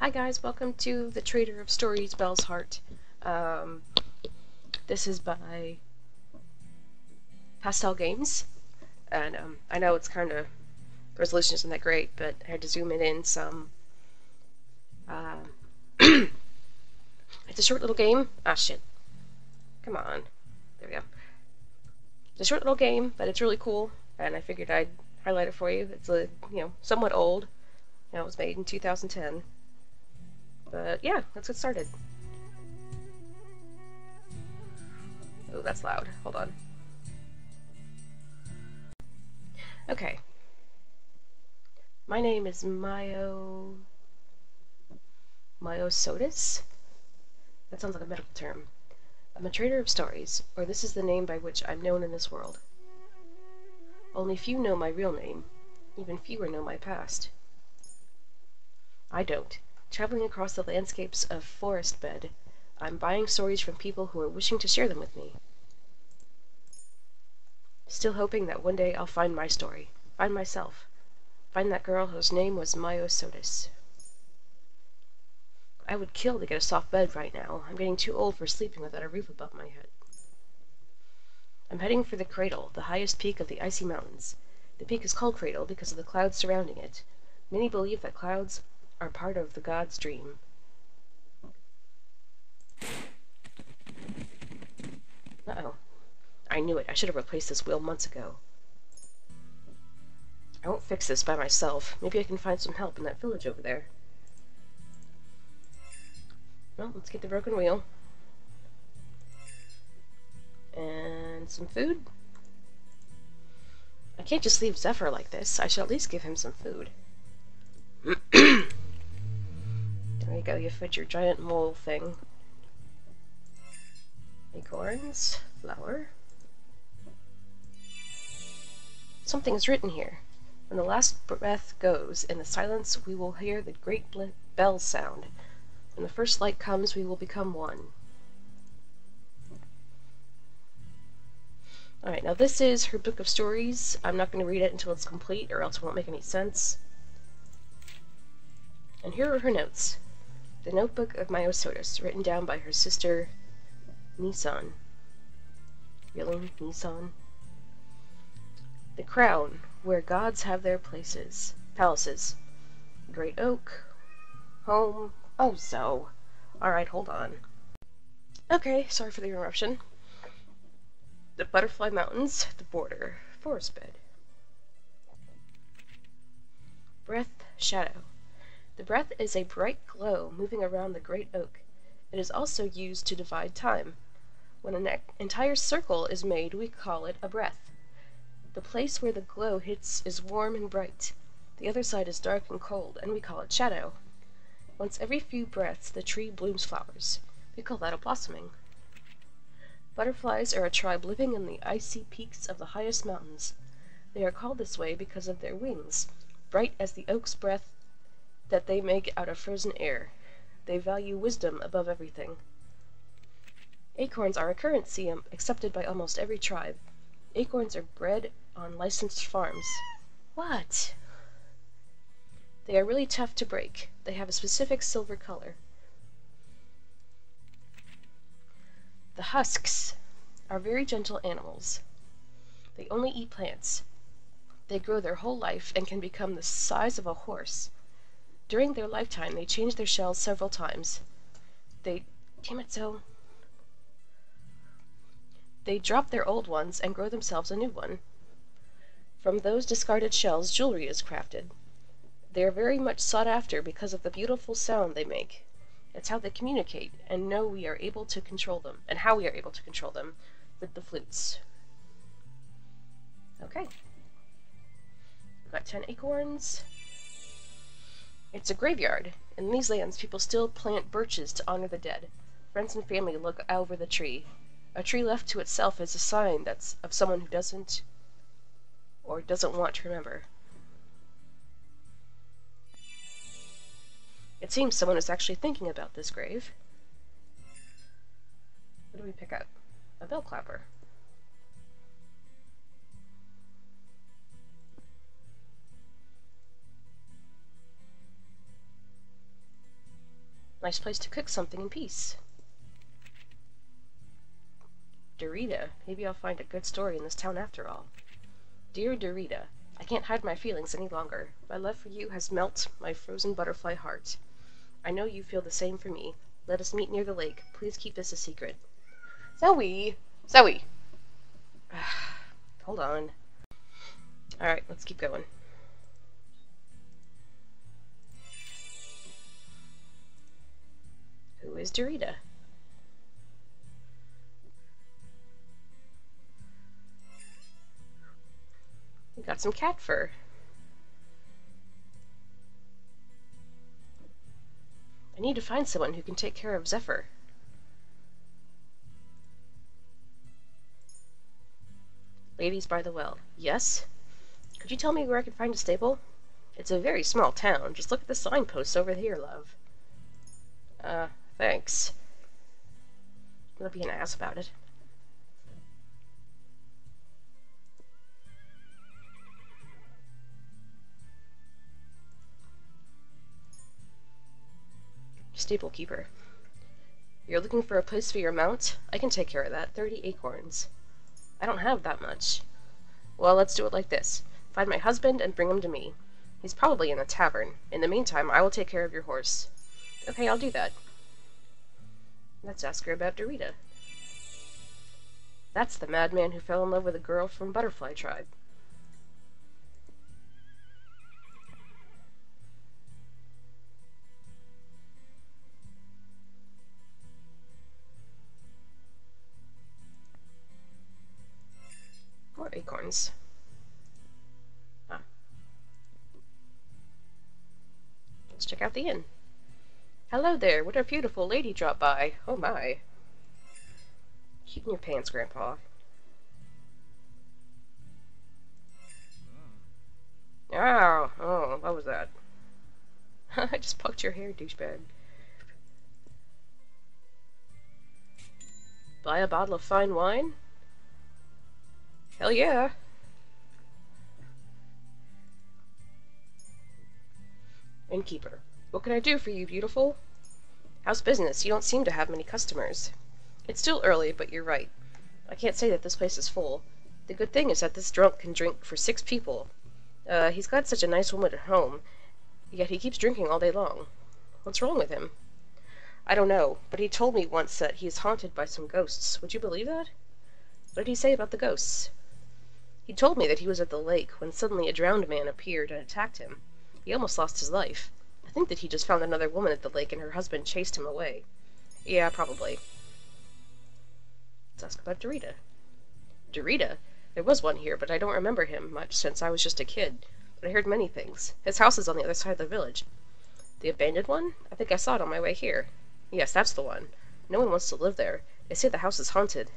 Hi guys, welcome to the Trader of Stories, Bell's Heart. This is by Pastel Games, and I know it's kind of, the resolution isn't that great, but I had to zoom it in some. It's a short little game. Ah shit. Come on. There we go. It's a short little game, but it's really cool, and I figured I'd highlight it for you. It's somewhat old. It was made in 2010. But yeah, let's get started. Oh, that's loud. Hold on. Okay. My name is Myosotis? That sounds like a medical term. I'm a trader of stories, or this is the name by which I'm known in this world. Only few know my real name. Even fewer know my past. I don't. Traveling across the landscapes of forest bed, I'm buying stories from people who are wishing to share them with me. Still hoping that one day I'll find my story. Find myself. Find that girl whose name was Myosotis. I would kill to get a soft bed right now. I'm getting too old for sleeping without a roof above my head. I'm heading for the Cradle, the highest peak of the icy mountains. The peak is called Cradle because of the clouds surrounding it. Many believe that clouds are part of the god's dream. Uh-oh. I knew it. I should have replaced this wheel months ago. I won't fix this by myself. Maybe I can find some help in that village over there. Well, let's get the broken wheel. And some food. I can't just leave Zephyr like this. I should at least give him some food. There you go, you fed your giant mole thing. Acorns, flour. Something is written here. When the last breath goes, in the silence we will hear the great bell sound. When the first light comes, we will become one. Alright, now this is her book of stories. I'm not going to read it until it's complete, or else it won't make any sense. And here are her notes. The Notebook of Myosotis, written down by her sister, Nissan. Really? Nissan? The crown, where gods have their palaces. Great oak. Home. Oh, so. Alright, hold on. Okay, sorry for the interruption. The Butterfly Mountains, the border, forest bed. Breath, shadow. The breath is a bright glow moving around the great oak. It is also used to divide time. When an entire circle is made, we call it a breath. The place where the glow hits is warm and bright. The other side is dark and cold, and we call it shadow. Once every few breaths, the tree blooms flowers. We call that a blossoming. Butterflies are a tribe living in the icy peaks of the highest mountains. They are called this way because of their wings, bright as the oak's breath that they make out of frozen air. They value wisdom above everything. Acorns are a currency accepted by almost every tribe. Acorns are bred on licensed farms. What? They are really tough to break. They have a specific silver color. The husks are very gentle animals. They only eat plants. They grow their whole life and can become the size of a horse. During their lifetime, they change their shells several times. They drop their old ones and grow themselves a new one. From those discarded shells, jewelry is crafted. They are very much sought after because of the beautiful sound they make. It's how they communicate and how we are able to control them with the flutes. Okay. We've got 10 acorns. It's a graveyard. In these lands, people still plant birches to honor the dead. Friends and family look over the tree. A tree left to itself is a sign that's of someone who doesn't want to remember. It seems someone is actually thinking about this grave. What do we pick up? A bell clapper. Nice place to cook something in peace. Dorita, maybe I'll find a good story in this town after all. Dear Dorita, I can't hide my feelings any longer. My love for you has melted my frozen butterfly heart. I know you feel the same for me. Let us meet near the lake. Please keep this a secret. Zoe! Zoe! Hold on. Alright, let's keep going. Who is Dorita? We got some cat fur. I need to find someone who can take care of Zephyr. Ladies by the well. Yes? Could you tell me where I can find a stable? It's a very small town. Just look at the signposts over here, love. Thanks. I'm gonna be an ass about it. Stable keeper. You're looking for a place for your mount? I can take care of that. 30 acorns. I don't have that much. Well, let's do it like this. Find my husband and bring him to me. He's probably in the tavern. In the meantime, I will take care of your horse. Okay, I'll do that. Let's ask her about Dorita. That's the madman who fell in love with a girl from Butterfly Tribe. More acorns. Ah. Let's check out the inn. Hello there, what a beautiful lady dropped by. Oh my. Keep in your pants, Grandpa. Ow! Oh, what was that? I just poked your hair, douchebag. Buy a bottle of fine wine? Hell yeah! Innkeeper. What can I do for you, beautiful? How's business? You don't seem to have many customers. It's still early, but you're right. I can't say that this place is full. The good thing is that this drunk can drink for 6 people. He's got such a nice woman at home, yet he keeps drinking all day long. What's wrong with him? I don't know, but he told me once that he is haunted by some ghosts. Would you believe that? What did he say about the ghosts? He told me that he was at the lake when suddenly a drowned man appeared and attacked him. He almost lost his life. I think that he just found another woman at the lake and her husband chased him away. Yeah, probably. Let's ask about Dorita. Dorita? There was one here, but I don't remember him much since I was just a kid. But I heard many things. His house is on the other side of the village. The abandoned one? I think I saw it on my way here. Yes, that's the one. No one wants to live there. They say the house is haunted.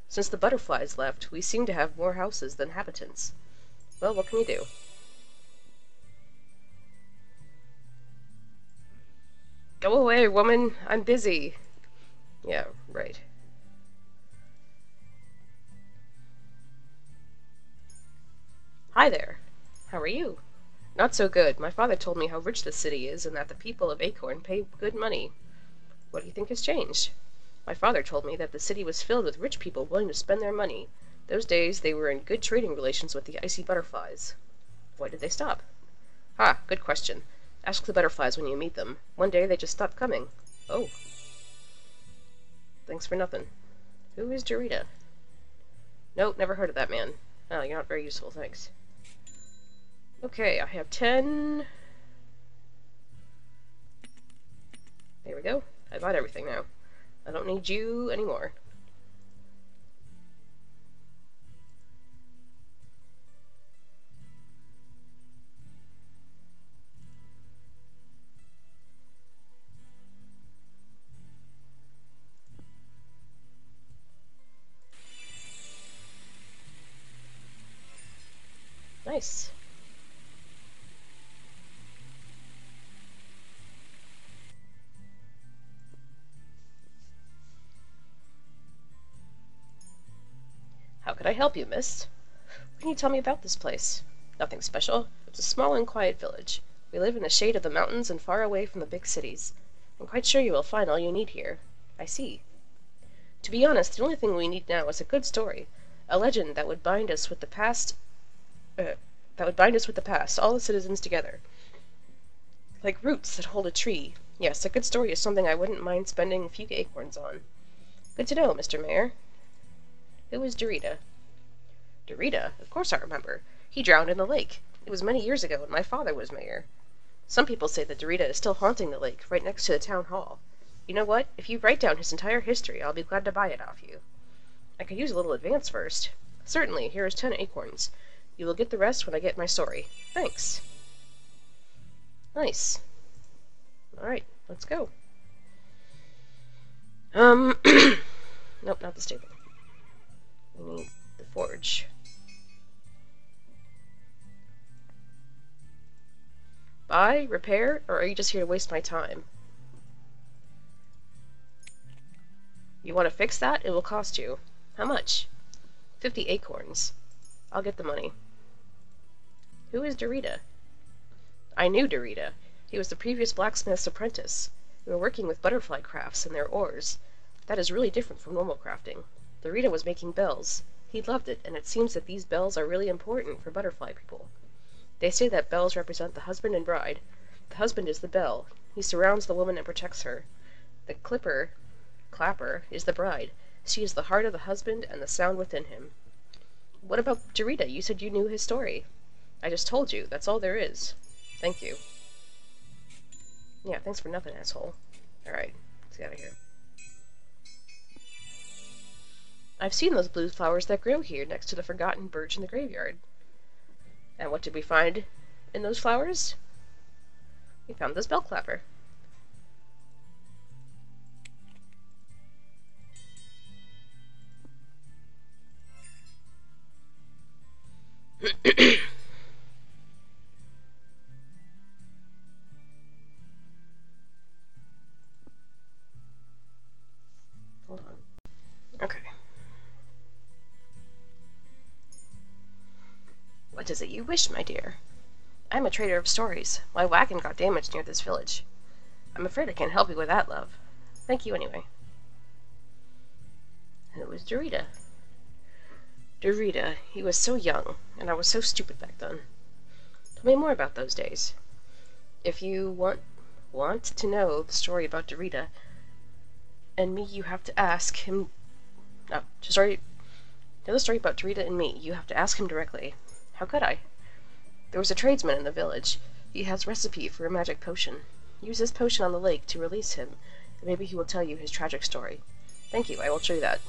Since the butterflies left, we seem to have more houses than inhabitants. Well, what can you do? Go away, woman! I'm busy! Yeah, right. Hi there. How are you? Not so good. My father told me how rich this city is and that the people of Acorn pay good money. What do you think has changed? My father told me that the city was filled with rich people willing to spend their money. Those days they were in good trading relations with the icy butterflies. Why did they stop? Ha, good question. Ask the butterflies when you meet them. One day they just stopped coming. Oh. Thanks for nothing. Who is Dorita? Nope, never heard of that man. Oh, you're not very useful, thanks. Okay, I have 10. There we go. I bought everything now. I don't need you anymore. Nice. How could I help you, miss? What can you tell me about this place? Nothing special. It's a small and quiet village. We live in the shade of the mountains and far away from the big cities. I'm quite sure you will find all you need here. I see. To be honest, the only thing we need now is a good story. A legend that would bind us with the past, all the citizens together. Like roots that hold a tree. Yes, a good story is something I wouldn't mind spending a few acorns on. Good to know, Mr. Mayor. Who is Dorita? Dorita? Of course I remember. He drowned in the lake. It was many years ago, and my father was mayor. Some people say that Dorita is still haunting the lake, right next to the town hall. You know what? If you write down his entire history, I'll be glad to buy it off you. I could use a little advance first. Certainly, here is 10 acorns. You will get the rest when I get my story. Thanks. Nice. Alright, let's go. Nope, not the stable. We need the forge. Buy, repair, or are you just here to waste my time? You want to fix that? It will cost you. How much? 50 acorns. I'll get the money. Who is Dorita? I knew Dorita. He was the previous blacksmith's apprentice. We were working with butterfly crafts and their ores. That is really different from normal crafting. Dorita was making bells. He loved it, and it seems that these bells are really important for butterfly people. They say that bells represent the husband and bride. The husband is the bell. He surrounds the woman and protects her. The clapper, is the bride. She is the heart of the husband and the sound within him. What about Dorita? You said you knew his story. I just told you. That's all there is. Thank you. Yeah, thanks for nothing, asshole. Alright, let's get out of here. I've seen those blue flowers that grow here next to the forgotten birch in the graveyard. And what did we find in those flowers? We found this bell clapper. Hold on. Okay. What is it you wish, my dear? I'm a trader of stories. My wagon got damaged near this village. I'm afraid I can't help you with that, love. Thank you anyway. Who was Dorita? Dorita, he was so young, and I was so stupid back then. Tell me more about those days. If you want to know the story about Dorita and me, you have to ask him. No, sorry. Know the story about Dorita and me. You have to ask him directly. How could I? There was a tradesman in the village. He has recipe for a magic potion. Use this potion on the lake to release him, and maybe he will tell you his tragic story. Thank you, I will show you that.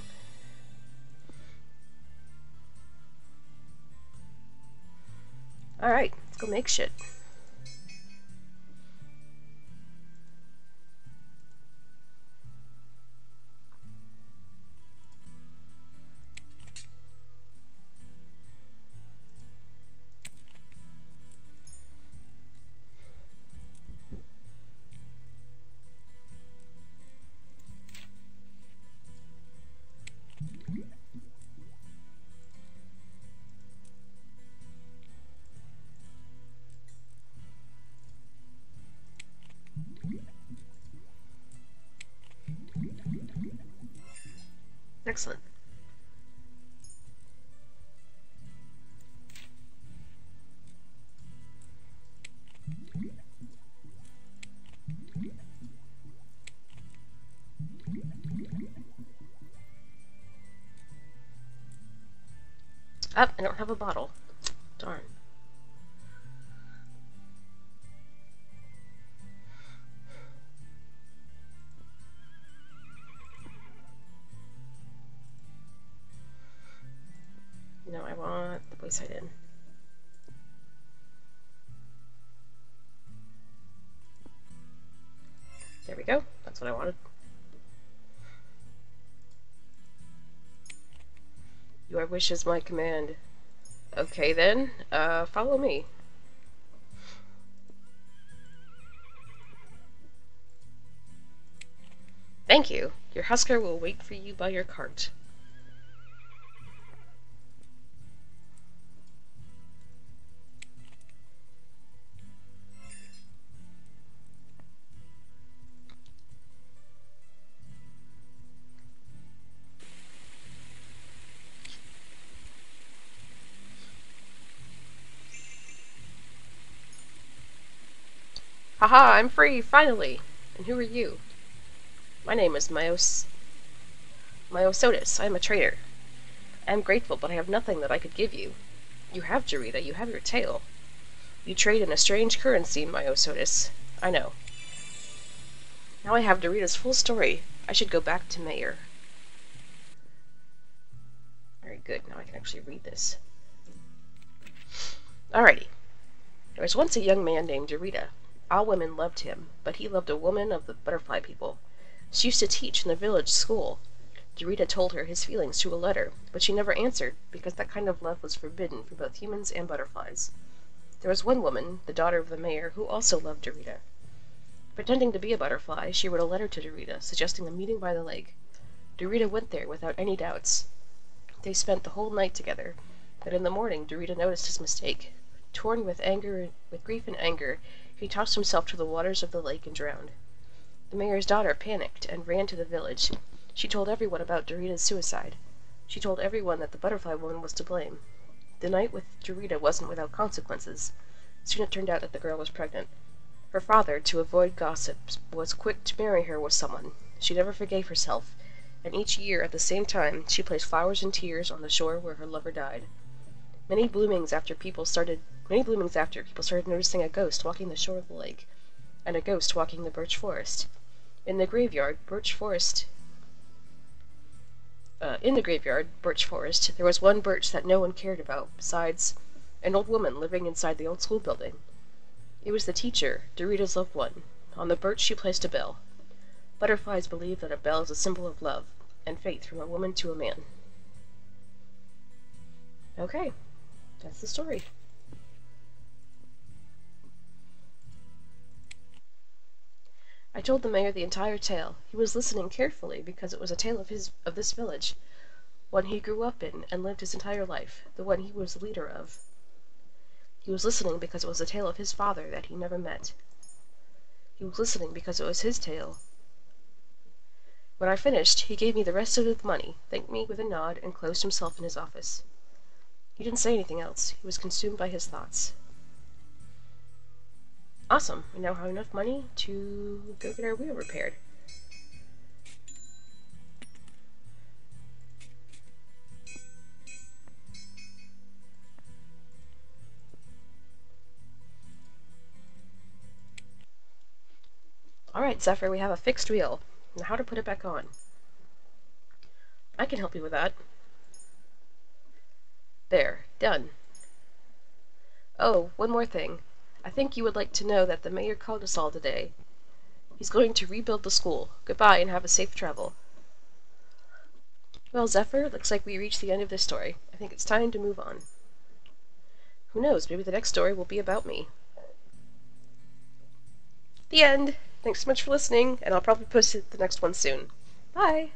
Alright, let's go make shit. Excellent. I don't have a bottle. Darn. No, I want the Wayside Inn. There we go. That's what I wanted. Your wish is my command. Okay then, follow me. Thank you. Your husker will wait for you by your cart. Haha, I'm free, finally! And who are you? My name is Myosotis. I am a trader. I am grateful, but I have nothing that I could give you. You have Jarita, you have your tail. You trade in a strange currency, Myosotis. I know. Now I have Dorita's full story. I should go back to Mayor. Very good, now I can actually read this. Alrighty. There was once a young man named Dorita. All women loved him, but he loved a woman of the butterfly people. She used to teach in the village school. Dorita told her his feelings through a letter, but she never answered, because that kind of love was forbidden for both humans and butterflies. There was one woman, the daughter of the mayor, who also loved Dorita. Pretending to be a butterfly, she wrote a letter to Dorita, suggesting a meeting by the lake. Dorita went there without any doubts. They spent the whole night together, but in the morning Dorita noticed his mistake. Torn with grief and anger, he tossed himself to the waters of the lake and drowned. The mayor's daughter panicked and ran to the village. She told everyone about Dorita's suicide. She told everyone that the butterfly woman was to blame. The night with Dorita wasn't without consequences. Soon it turned out that the girl was pregnant. Her father, to avoid gossip, was quick to marry her with someone. She never forgave herself, and each year at the same time she placed flowers and tears on the shore where her lover died. Many bloomings after, people started noticing a ghost walking the shore of the lake, and a ghost walking the birch forest. In the graveyard, birch forest, there was one birch that no one cared about, besides an old woman living inside the old school building. It was the teacher, Dorita's loved one. On the birch she placed a bell. Butterflies believe that a bell is a symbol of love and faith from a woman to a man. Okay, that's the story. I told the mayor the entire tale. He was listening carefully because it was a tale of this village, one he grew up in and lived his entire life, the one he was the leader of. He was listening because it was a tale of his father that he never met. He was listening because it was his tale. When I finished, he gave me the rest of the money, thanked me with a nod, and closed himself in his office. He didn't say anything else. He was consumed by his thoughts. Awesome, we now have enough money to go get our wheel repaired. Alright, Zephyr, we have a fixed wheel. Now how to put it back on? I can help you with that. There, done. Oh, one more thing. I think you would like to know that the mayor called us all today. He's going to rebuild the school. Goodbye and have a safe travel. Well, Zephyr, looks like we reached the end of this story. I think it's time to move on. Who knows, maybe the next story will be about me. The end! Thanks so much for listening, and I'll probably post the next one soon. Bye!